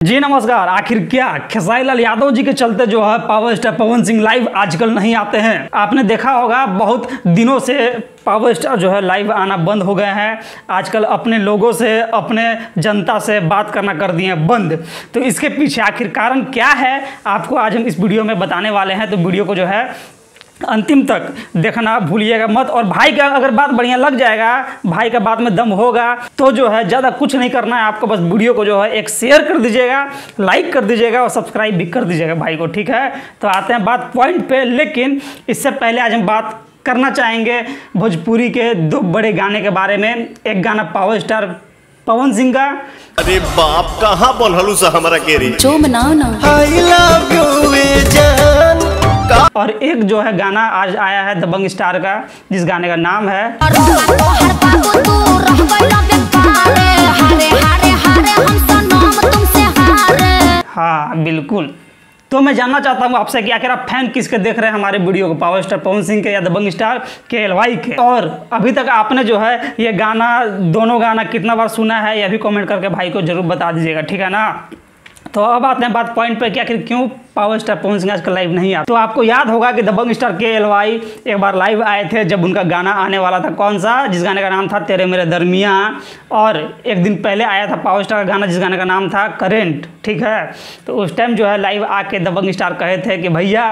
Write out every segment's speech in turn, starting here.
जी नमस्कार। आखिर क्या खेसारी लाल यादव जी के चलते जो है power star Pawan Singh live आजकल नहीं आते हैं। आपने देखा होगा बहुत दिनों से पावर स्टार जो है लाइव आना बंद हो गए हैं। आजकल अपने लोगों से अपने जनता से बात करना कर दिए हैं बंद। तो इसके पीछे आखिर कारण क्या है आपको आज हम इस वीडियो में बताने वाले हैं। तो वीडियो को जो है अंतिम तक देखना भूलिएगा मत। और भाई का अगर बात बढ़िया लग जाएगा, भाई का बात में दम होगा तो जो है ज़्यादा कुछ नहीं करना है आपको, बस वीडियो को जो है एक शेयर कर दीजिएगा, लाइक कर दीजिएगा और सब्सक्राइब भी कर दीजिएगा भाई को, ठीक है। तो आते हैं बात पॉइंट पे। लेकिन इससे पहले आज हम बात करना चाहेंगे भोजपुरी के दो बड़े गाने के बारे में। एक गाना पावर स्टार पवन सिंह का, अरे बाप कहाँ बोलहलू सा हमरा के रे जो बनाओ ना, आई लव यू जान। और एक जो है गाना आज आया है दबंग स्टार का, जिस गाने का नाम है हाँ बिल्कुल। तो मैं जानना चाहता हूँ आपसे कि आखिर आप फैन किसके देख रहे हैं हमारे वीडियो को, पावर स्टार पवन सिंह के या दबंग स्टार KLY के। और अभी तक आपने जो है ये गाना, दोनों गाना कितना बार सुना है यह भी कमेंट करके भाई को जरूर बता दीजिएगा, ठीक है ना। तो अब आते हैं बात पॉइंट पे कि आखिर क्यों पावर स्टार पवन सिंह आजकल लाइव नहीं आता। तो आपको याद होगा कि दबंग स्टार KLY एक बार लाइव आए थे जब उनका गाना आने वाला था, कौन सा, जिस गाने का नाम था तेरे मेरे दरमियाँ। और एक दिन पहले आया था पावर स्टार का गाना जिस गाने का नाम था करेंट, ठीक है। तो उस टाइम जो है लाइव आके दबंग स्टार कहे थे कि भैया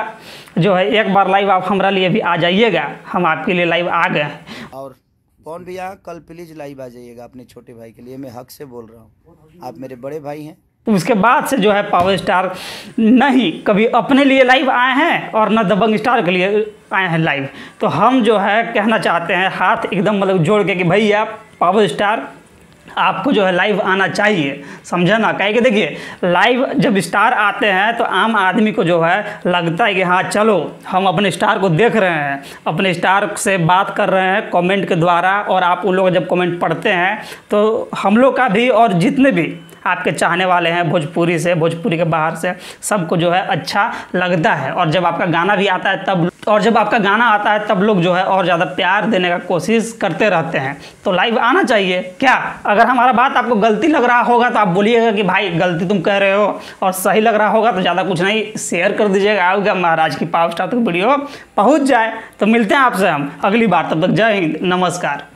जो है एक बार लाइव आप हमारा लिए भी आ जाइएगा, हम आपके लिए लाइव आ गए। और कौन भैया कल प्लीज लाइव आ जाइएगा अपने छोटे भाई के लिए, मैं हक से बोल रहा हूँ, आप मेरे बड़े भाई हैं। उसके बाद से जो है पावर स्टार नहीं कभी अपने लिए लाइव आए हैं और न दबंग स्टार के लिए आए हैं लाइव। तो हम जो है कहना चाहते हैं हाथ एकदम मतलब जोड़ के कि भैया पावर स्टार आपको जो है लाइव आना चाहिए, समझा ना। कहे कि देखिए लाइव जब स्टार आते हैं तो आम आदमी को जो है लगता है कि हाँ चलो हम अपने स्टार को देख रहे हैं, अपने स्टार से बात कर रहे हैं कमेंट के द्वारा। और आप उन लोग जब कमेंट पढ़ते हैं तो हम लोग का भी और जितने भी आपके चाहने वाले हैं भोजपुरी से, भोजपुरी के बाहर से, सबको जो है अच्छा लगता है। और जब आपका गाना भी आता है तब लोग जो है और ज़्यादा प्यार देने का कोशिश करते रहते हैं। तो लाइव आना चाहिए। क्या अगर हमारा बात आपको गलती लग रहा होगा तो आप बोलिएगा कि भाई गलती तुम कह रहे हो, और सही लग रहा होगा तो ज़्यादा कुछ नहीं शेयर कर दीजिएगा, आऊँगा महाराज की पावर स्टार तक वीडियो पहुँच जाए। तो मिलते हैं आपसे हम अगली बार, तब तक जय हिंद, नमस्कार।